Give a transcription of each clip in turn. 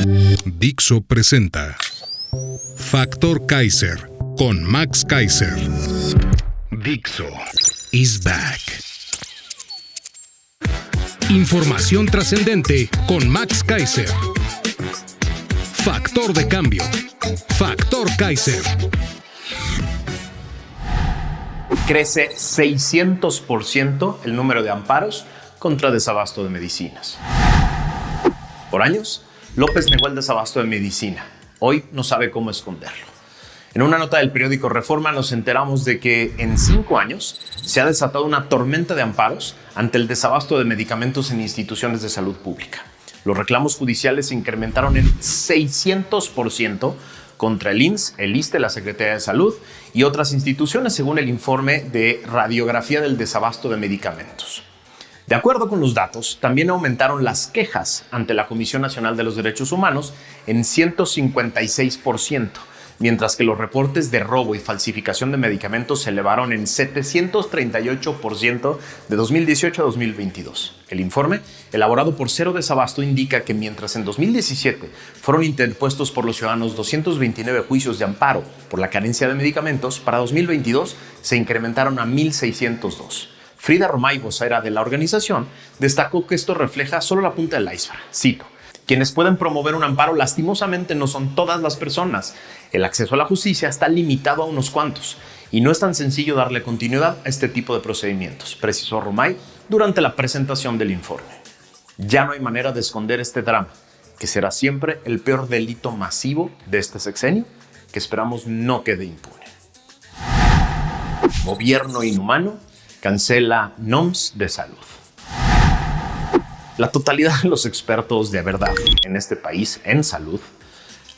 Dixo presenta Factor Kaiser con Max Kaiser. Dixo is back. Información trascendente con Max Kaiser. Factor de cambio. Factor Kaiser. Crece 600% el número de amparos contra desabasto de medicinas. Por años, López negó el desabasto de medicina. Hoy no sabe cómo esconderlo. En una nota del periódico Reforma nos enteramos de que en 5 años se ha desatado una tormenta de amparos ante el desabasto de medicamentos en instituciones de salud pública. Los reclamos judiciales se incrementaron en 600% contra el IMSS, el ISSSTE, la Secretaría de Salud y otras instituciones, según el informe de radiografía del desabasto de medicamentos. De acuerdo con los datos, también aumentaron las quejas ante la Comisión Nacional de los Derechos Humanos en 156%, mientras que los reportes de robo y falsificación de medicamentos se elevaron en 738% de 2018 a 2022. El informe, elaborado por Cero Desabasto, indica que mientras en 2017 fueron interpuestos por los ciudadanos 229 juicios de amparo por la carencia de medicamentos, para 2022 se incrementaron a 1,602. Frida Romay, vocera de la organización, destacó que esto refleja solo la punta del iceberg. Cito: quienes pueden promover un amparo lastimosamente no son todas las personas. El acceso a la justicia está limitado a unos cuantos y no es tan sencillo darle continuidad a este tipo de procedimientos, precisó Romay durante la presentación del informe. Ya no hay manera de esconder este drama, que será siempre el peor delito masivo de este sexenio, que esperamos no quede impune. Gobierno inhumano cancela NOMS de salud. La totalidad de los expertos de verdad en este país en salud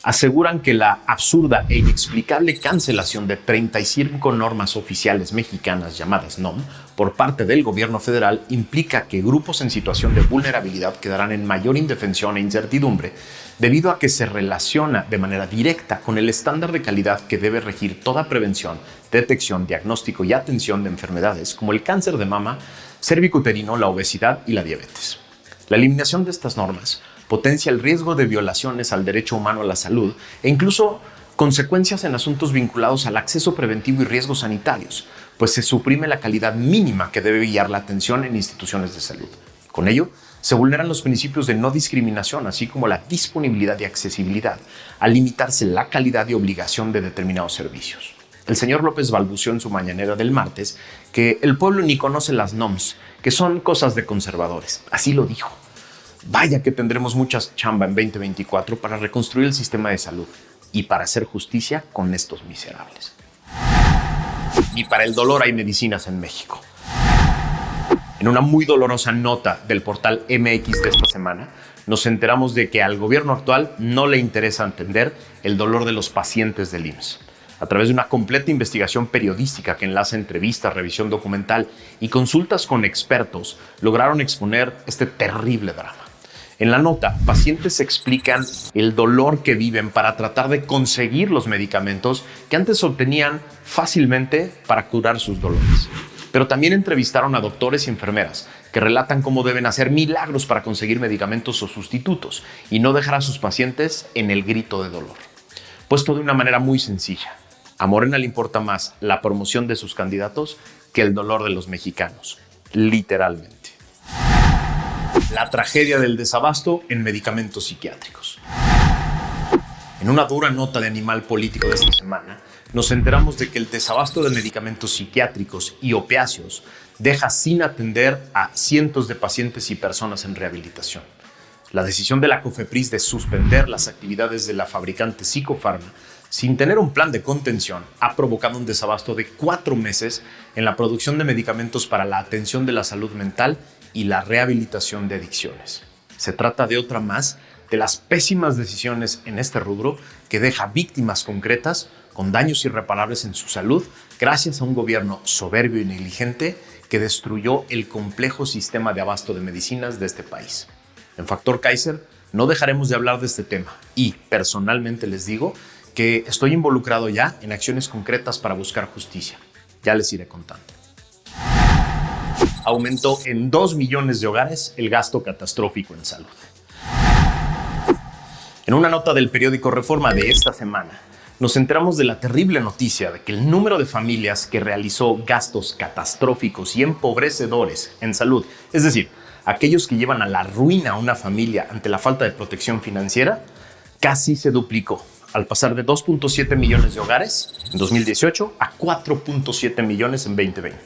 aseguran que la absurda e inexplicable cancelación de 35 normas oficiales mexicanas llamadas NOM por parte del gobierno federal implica que grupos en situación de vulnerabilidad quedarán en mayor indefensión e incertidumbre debido a que se relaciona de manera directa con el estándar de calidad que debe regir toda prevención, detección, diagnóstico y atención de enfermedades como el cáncer de mama, cervicuterino, la obesidad y la diabetes. La eliminación de estas normas potencia el riesgo de violaciones al derecho humano a la salud e incluso consecuencias en asuntos vinculados al acceso preventivo y riesgos sanitarios, pues se suprime la calidad mínima que debe guiar la atención en instituciones de salud. Con ello, se vulneran los principios de no discriminación, así como la disponibilidad y accesibilidad, al limitarse la calidad y obligación de determinados servicios. El señor López balbuceó en su mañanera del martes que el pueblo ni conoce las NOMS, que son cosas de conservadores. Así lo dijo. Vaya que tendremos mucha chamba en 2024 para reconstruir el sistema de salud y para hacer justicia con estos miserables. Ni para el dolor hay medicinas en México. En una muy dolorosa nota del portal MX de esta semana, nos enteramos de que al gobierno actual no le interesa entender el dolor de los pacientes del IMSS. A través de una completa investigación periodística que enlaza entrevistas, revisión documental y consultas con expertos, lograron exponer este terrible drama. En la nota, pacientes explican el dolor que viven para tratar de conseguir los medicamentos que antes obtenían fácilmente para curar sus dolores. Pero también entrevistaron a doctores y enfermeras que relatan cómo deben hacer milagros para conseguir medicamentos o sustitutos y no dejar a sus pacientes en el grito de dolor. Puesto de una manera muy sencilla, a Morena le importa más la promoción de sus candidatos que el dolor de los mexicanos, literalmente. La tragedia del desabasto en medicamentos psiquiátricos. En una dura nota de Animal Político de esta semana, nos enteramos de que el desabasto de medicamentos psiquiátricos y opiáceos deja sin atender a cientos de pacientes y personas en rehabilitación. La decisión de la COFEPRIS de suspender las actividades de la fabricante Psicofarma sin tener un plan de contención ha provocado un desabasto de 4 meses en la producción de medicamentos para la atención de la salud mental y la rehabilitación de adicciones. Se trata de otra más de las pésimas decisiones en este rubro que deja víctimas concretas con daños irreparables en su salud gracias a un gobierno soberbio y negligente que destruyó el complejo sistema de abasto de medicinas de este país. En Factor Kaiser no dejaremos de hablar de este tema y personalmente les digo que estoy involucrado ya en acciones concretas para buscar justicia. Ya les iré contando. Aumentó en 2 millones de hogares el gasto catastrófico en salud. En una nota del periódico Reforma de esta semana, nos enteramos de la terrible noticia de que el número de familias que realizó gastos catastróficos y empobrecedores en salud, es decir, aquellos que llevan a la ruina a una familia ante la falta de protección financiera, casi se duplicó, al pasar de 2.7 millones de hogares en 2018 a 4.7 millones en 2020.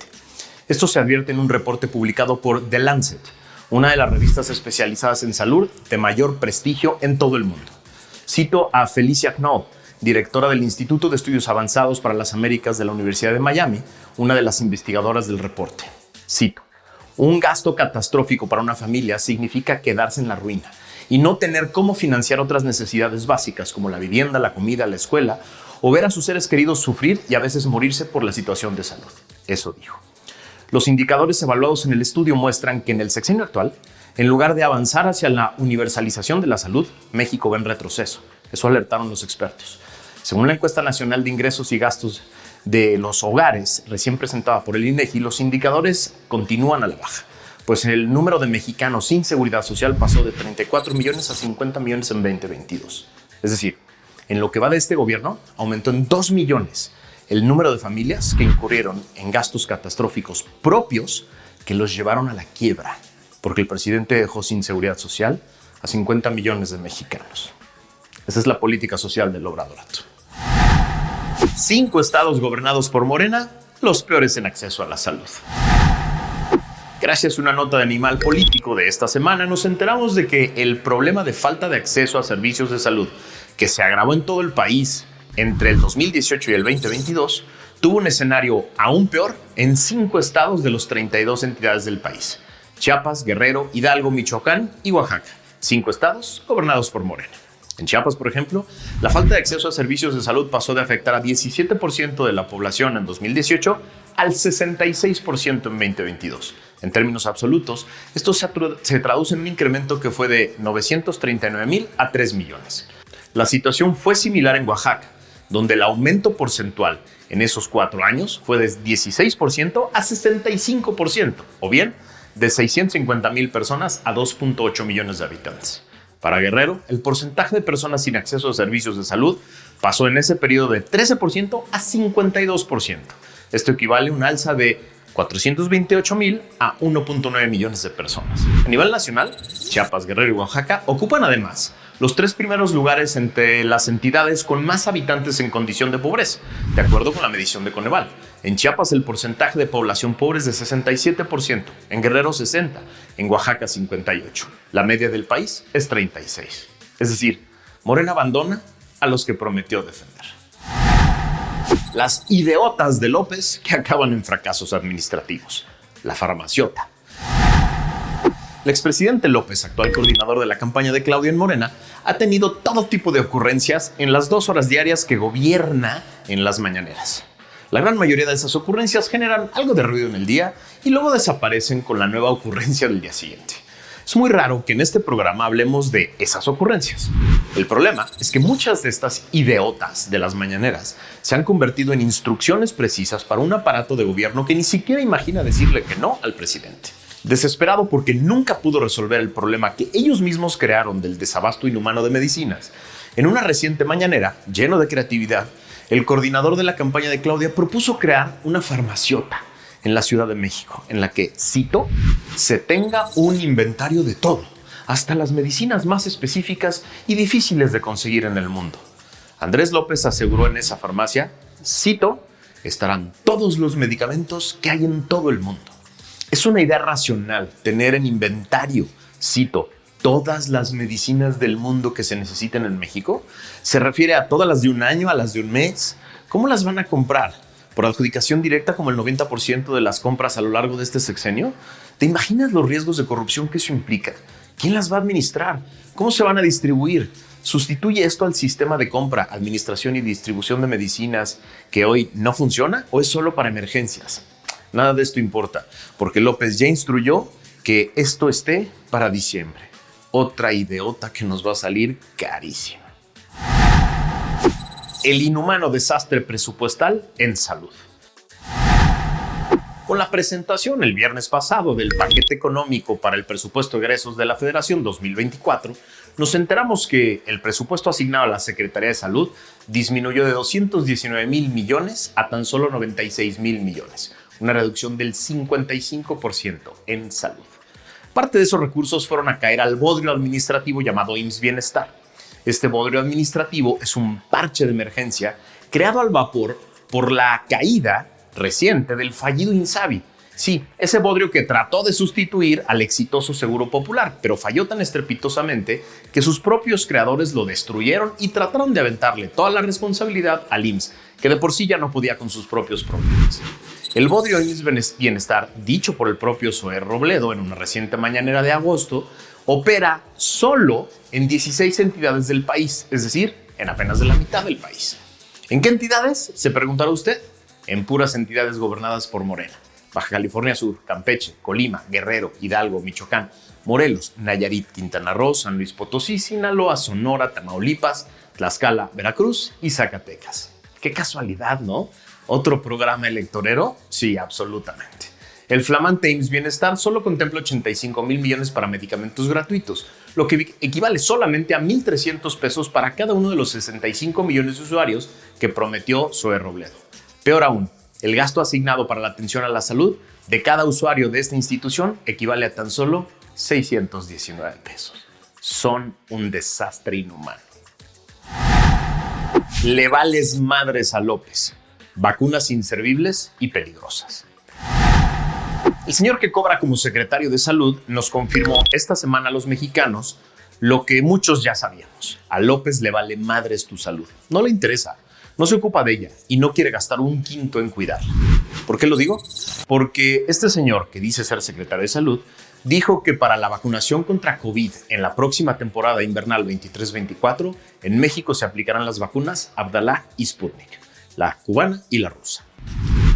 Esto se advierte en un reporte publicado por The Lancet, una de las revistas especializadas en salud de mayor prestigio en todo el mundo. Cito a Felicia Knoll, directora del Instituto de Estudios Avanzados para las Américas de la Universidad de Miami, una de las investigadoras del reporte. Cito: un gasto catastrófico para una familia significa quedarse en la ruina y no tener cómo financiar otras necesidades básicas como la vivienda, la comida, la escuela o ver a sus seres queridos sufrir y a veces morirse por la situación de salud. Eso dijo. Los indicadores evaluados en el estudio muestran que en el sexenio actual, en lugar de avanzar hacia la universalización de la salud, México va en retroceso. Eso alertaron los expertos. Según la encuesta nacional de ingresos y gastos de los hogares recién presentada por el INEGI, los indicadores continúan a la baja, pues el número de mexicanos sin seguridad social pasó de 34 millones a 50 millones en 2022. Es decir, en lo que va de este gobierno, aumentó en 2 millones el número de familias que incurrieron en gastos catastróficos propios que los llevaron a la quiebra, porque el presidente dejó sin seguridad social a 50 millones de mexicanos. Esa es la política social del Obradorato. 5 estados gobernados por Morena, los peores en acceso a la salud. Gracias a una nota de Animal Político de esta semana, nos enteramos de que el problema de falta de acceso a servicios de salud, que se agravó en todo el país entre el 2018 y el 2022, tuvo un escenario aún peor en 5 estados de los 32 entidades del país: Chiapas, Guerrero, Hidalgo, Michoacán y Oaxaca. 5 estados gobernados por Morena. En Chiapas, por ejemplo, la falta de acceso a servicios de salud pasó de afectar a 17% de la población en 2018 al 66% en 2022. En términos absolutos, esto se traduce en un incremento que fue de 939,000 a 3 millones. La situación fue similar en Oaxaca, donde el aumento porcentual en esos 4 años fue de 16% a 65%, o bien de 650,000 personas a 2.8 millones de habitantes. Para Guerrero, el porcentaje de personas sin acceso a servicios de salud pasó en ese periodo de 13% a 52%. Esto equivale a un alza de 428,000 a 1.9 millones de personas. A nivel nacional, Chiapas, Guerrero y Oaxaca ocupan además los 3 primeros lugares entre las entidades con más habitantes en condición de pobreza, de acuerdo con la medición de Coneval. En Chiapas el porcentaje de población pobre es de 67%, en Guerrero 60%, en Oaxaca 58%. La media del país es 36%. Es decir, Morena abandona a los que prometió defender. Las ideotas de López que acaban en fracasos administrativos. La farmaciota. El expresidente López, actual coordinador de la campaña de Claudia en Morena, ha tenido todo tipo de ocurrencias en las 2 horas diarias que gobierna en las mañaneras. La gran mayoría de esas ocurrencias generan algo de ruido en el día y luego desaparecen con la nueva ocurrencia del día siguiente. Es muy raro que en este programa hablemos de esas ocurrencias. El problema es que muchas de estas ideotas de las mañaneras se han convertido en instrucciones precisas para un aparato de gobierno que ni siquiera imagina decirle que no al presidente. Desesperado porque nunca pudo resolver el problema que ellos mismos crearon del desabasto inhumano de medicinas, en una reciente mañanera, lleno de creatividad, el coordinador de la campaña de Claudia propuso crear una farmaciota en la Ciudad de México, en la que, cito, se tenga un inventario de todo, hasta las medicinas más específicas y difíciles de conseguir en el mundo. Andrés López aseguró en esa farmacia, cito, estarán todos los medicamentos que hay en todo el mundo. Es una idea racional tener en inventario, cito, todas las medicinas del mundo que se necesitan en México. ¿Se refiere a todas las de un año, a las de un mes? ¿Cómo las van a comprar? ¿Por adjudicación directa como el 90% de las compras a lo largo de este sexenio? ¿Te imaginas los riesgos de corrupción que eso implica? ¿Quién las va a administrar? ¿Cómo se van a distribuir? ¿Sustituye esto al sistema de compra, administración y distribución de medicinas que hoy no funciona o es solo para emergencias? Nada de esto importa, porque López ya instruyó que esto esté para diciembre. Otra ideota que nos va a salir carísima. El inhumano desastre presupuestal en salud. Con la presentación el viernes pasado del paquete económico para el presupuesto de egresos de la Federación 2024, nos enteramos que el presupuesto asignado a la Secretaría de Salud disminuyó de 219,000 millones a tan solo 96,000 millones, una reducción del 55% en salud. Parte de esos recursos fueron a caer al bodrio administrativo llamado IMSS Bienestar. Este bodrio administrativo es un parche de emergencia creado al vapor por la caída reciente del fallido INSABI. Sí, ese bodrio que trató de sustituir al exitoso Seguro Popular, pero falló tan estrepitosamente que sus propios creadores lo destruyeron y trataron de aventarle toda la responsabilidad al IMSS, que de por sí ya no podía con sus propios problemas. El bodrio IMSS Bienestar, dicho por el propio Zoé Robledo en una reciente mañanera de agosto, opera solo en 16 entidades del país, es decir, en apenas de la mitad del país. ¿En qué entidades? Se preguntará usted. En puras entidades gobernadas por Morena. Baja California Sur, Campeche, Colima, Guerrero, Hidalgo, Michoacán, Morelos, Nayarit, Quintana Roo, San Luis Potosí, Sinaloa, Sonora, Tamaulipas, Tlaxcala, Veracruz y Zacatecas. Qué casualidad, ¿no? ¿Otro programa electorero? Sí, absolutamente. El flamante IMSS Bienestar solo contempla 85,000 millones para medicamentos gratuitos, lo que equivale solamente a 1,300 pesos para cada uno de los 65 millones de usuarios que prometió Zoé Robledo. Peor aún, el gasto asignado para la atención a la salud de cada usuario de esta institución equivale a tan solo 619 pesos. Son un desastre inhumano. Le vales madres a López. Vacunas inservibles y peligrosas. El señor que cobra como secretario de Salud nos confirmó esta semana a los mexicanos lo que muchos ya sabíamos. A López le vale madres tu salud. No le interesa. No se ocupa de ella y no quiere gastar un quinto en cuidarla. ¿Por qué lo digo? Porque este señor que dice ser secretario de Salud dijo que para la vacunación contra COVID en la próxima temporada invernal 23-24 en México se aplicarán las vacunas Abdala y Sputnik, la cubana y la rusa.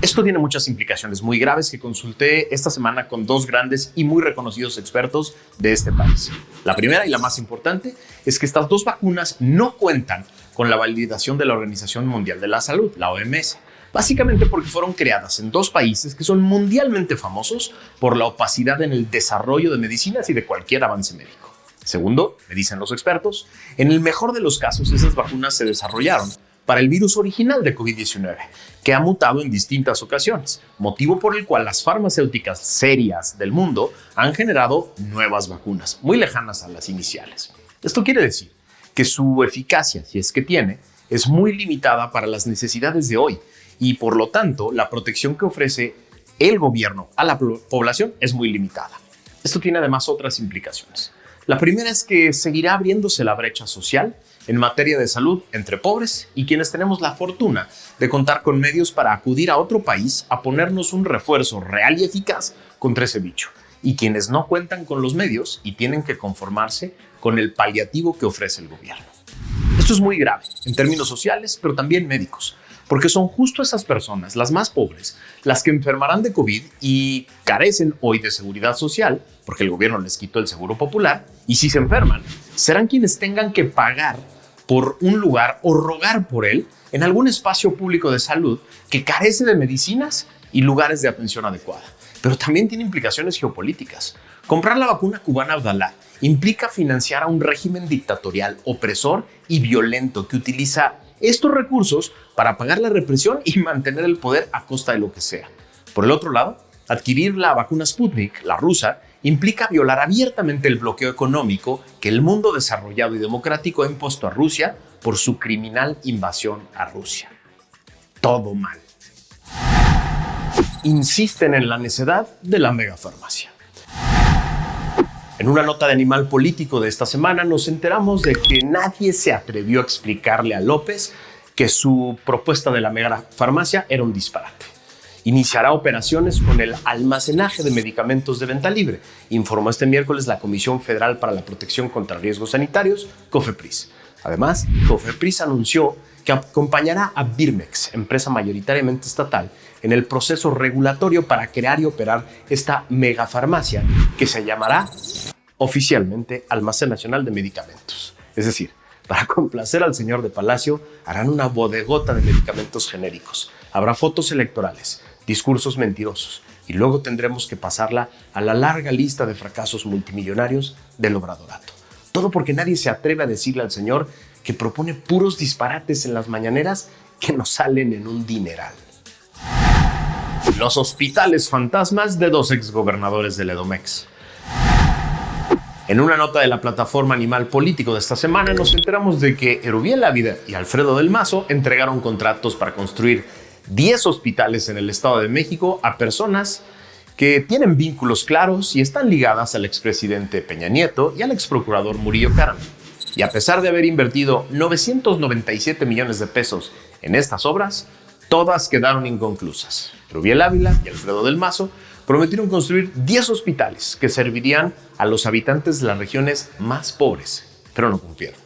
Esto tiene muchas implicaciones muy graves que consulté esta semana con dos grandes y muy reconocidos expertos de este país. La primera y la más importante es que estas dos vacunas no cuentan con la validación de la Organización Mundial de la Salud, la OMS, básicamente porque fueron creadas en dos países que son mundialmente famosos por la opacidad en el desarrollo de medicinas y de cualquier avance médico. Segundo, me dicen los expertos, en el mejor de los casos esas vacunas se desarrollaron para el virus original de COVID-19, que ha mutado en distintas ocasiones, motivo por el cual las farmacéuticas serias del mundo han generado nuevas vacunas, muy lejanas a las iniciales. Esto quiere decir que su eficacia, si es que tiene, es muy limitada para las necesidades de hoy y, por lo tanto, la protección que ofrece el gobierno a la población es muy limitada. Esto tiene además otras implicaciones. La primera es que seguirá abriéndose la brecha social en materia de salud entre pobres y quienes tenemos la fortuna de contar con medios para acudir a otro país a ponernos un refuerzo real y eficaz contra ese bicho, y quienes no cuentan con los medios y tienen que conformarse con el paliativo que ofrece el gobierno. Esto es muy grave en términos sociales, pero también médicos, porque son justo esas personas, las más pobres, las que enfermarán de COVID y carecen hoy de seguridad social, porque el gobierno les quitó el Seguro Popular, y si se enferman, serán quienes tengan que pagar por un lugar o rogar por él en algún espacio público de salud que carece de medicinas y lugares de atención adecuada. Pero también tiene implicaciones geopolíticas. Comprar la vacuna cubana Abdala implica financiar a un régimen dictatorial, opresor y violento que utiliza estos recursos para pagar la represión y mantener el poder a costa de lo que sea. Por el otro lado, adquirir la vacuna Sputnik, la rusa, implica violar abiertamente el bloqueo económico que el mundo desarrollado y democrático ha impuesto a Rusia por su criminal invasión a Rusia. Todo mal. Insisten en la necedad de la megafarmacia. En una nota de Animal Político de esta semana nos enteramos de que nadie se atrevió a explicarle a López que su propuesta de la megafarmacia era un disparate. Iniciará operaciones con el almacenaje de medicamentos de venta libre, informó este miércoles la Comisión Federal para la Protección contra Riesgos Sanitarios, COFEPRIS. Además, COFEPRIS anunció que acompañará a Birmex, empresa mayoritariamente estatal, en el proceso regulatorio para crear y operar esta megafarmacia que se llamará oficialmente Almacén Nacional de Medicamentos. Es decir, para complacer al señor de Palacio, harán una bodegota de medicamentos genéricos. Habrá fotos electorales, discursos mentirosos y luego tendremos que pasarla a la larga lista de fracasos multimillonarios del obradorato. Todo porque nadie se atreve a decirle al señor que propone puros disparates en las mañaneras que nos salen en un dineral. Los hospitales fantasmas de 2 exgobernadores del Edomex. En una nota de la plataforma Animal Político de esta semana nos enteramos de que Erubiel Ávila y Alfredo del Mazo entregaron contratos para construir 10 hospitales en el Estado de México a personas que tienen vínculos claros y están ligadas al expresidente Peña Nieto y al exprocurador Murillo Karam. Y a pesar de haber invertido 997 millones de pesos en estas obras, todas quedaron inconclusas. Erubiel Ávila y Alfredo del Mazo prometieron construir 10 hospitales que servirían a los habitantes de las regiones más pobres, pero no cumplieron.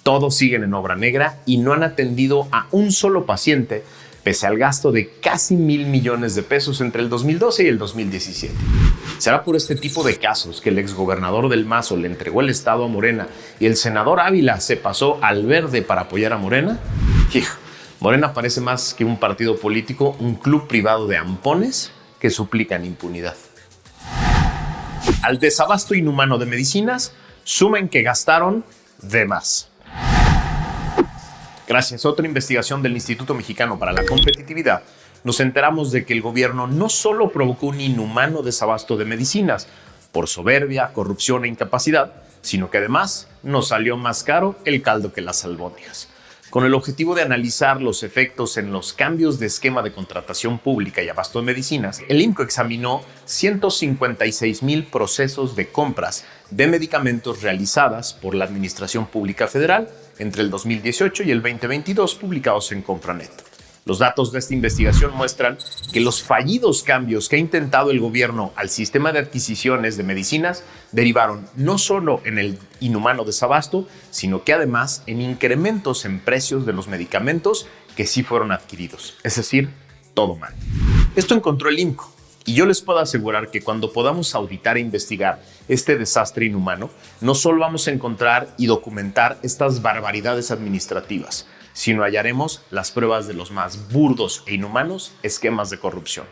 Todos siguen en obra negra y no han atendido a un solo paciente, pese al gasto de casi 1,000 millones de pesos entre el 2012 y el 2017. ¿Será por este tipo de casos que el exgobernador del Mazo le entregó el estado a Morena y el senador Ávila se pasó al verde para apoyar a Morena? Morena parece más que un partido político, un club privado de ampones que suplican impunidad. Al desabasto inhumano de medicinas, sumen que gastaron de más. Gracias a otra investigación del Instituto Mexicano para la Competitividad, nos enteramos de que el gobierno no solo provocó un inhumano desabasto de medicinas por soberbia, corrupción e incapacidad, sino que además nos salió más caro el caldo que las albóndigas. Con el objetivo de analizar los efectos en los cambios de esquema de contratación pública y abasto de medicinas, el IMCO examinó 156,000 procesos de compras de medicamentos realizadas por la Administración Pública Federal entre el 2018 y el 2022, publicados en Compranet. Los datos de esta investigación muestran que los fallidos cambios que ha intentado el gobierno al sistema de adquisiciones de medicinas derivaron no solo en el inhumano desabasto, sino que además en incrementos en precios de los medicamentos que sí fueron adquiridos. Es decir, todo mal. Esto encontró el IMCO. Y yo les puedo asegurar que cuando podamos auditar e investigar este desastre inhumano, no solo vamos a encontrar y documentar estas barbaridades administrativas, sino hallaremos las pruebas de los más burdos e inhumanos esquemas de corrupción.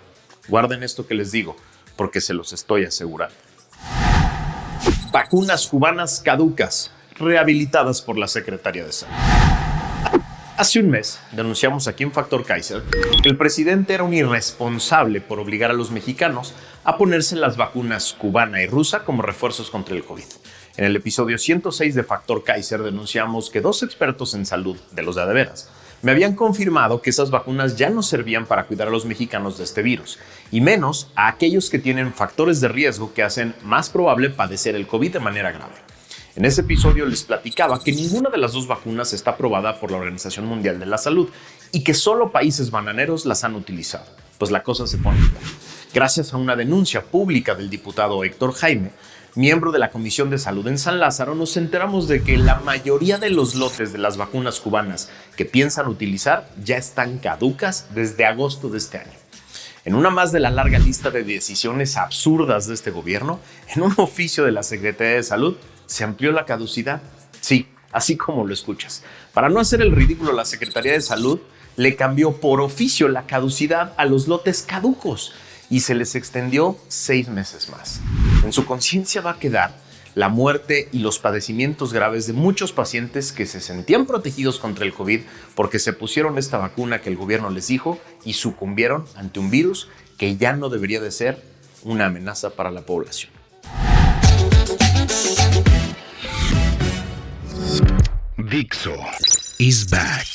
Guarden esto que les digo, porque se los estoy asegurando. Vacunas cubanas caducas, rehabilitadas por la Secretaría de Salud. Hace un mes denunciamos aquí en Factor Kaiser que el presidente era un irresponsable por obligar a los mexicanos a ponerse las vacunas cubana y rusa como refuerzos contra el COVID. En el episodio 106 de Factor Kaiser denunciamos que 2 expertos en salud, de los de a de veras, me habían confirmado que esas vacunas ya no servían para cuidar a los mexicanos de este virus, y menos a aquellos que tienen factores de riesgo que hacen más probable padecer el COVID de manera grave. En ese episodio les platicaba que ninguna de las 2 vacunas está aprobada por la Organización Mundial de la Salud y que solo países bananeros las han utilizado. Pues la cosa se pone peor. Gracias a una denuncia pública del diputado Héctor Jaime, miembro de la Comisión de Salud en San Lázaro, nos enteramos de que la mayoría de los lotes de las vacunas cubanas que piensan utilizar ya están caducas desde agosto de este año. En una más de la larga lista de decisiones absurdas de este gobierno, en un oficio de la Secretaría de Salud, se amplió la caducidad. Sí, así como lo escuchas. Para no hacer el ridículo, la Secretaría de Salud le cambió por oficio la caducidad a los lotes caducos y se les extendió 6 meses más. En su conciencia va a quedar la muerte y los padecimientos graves de muchos pacientes que se sentían protegidos contra el COVID porque se pusieron esta vacuna que el gobierno les dijo y sucumbieron ante un virus que ya no debería de ser una amenaza para la población. Dixo is back.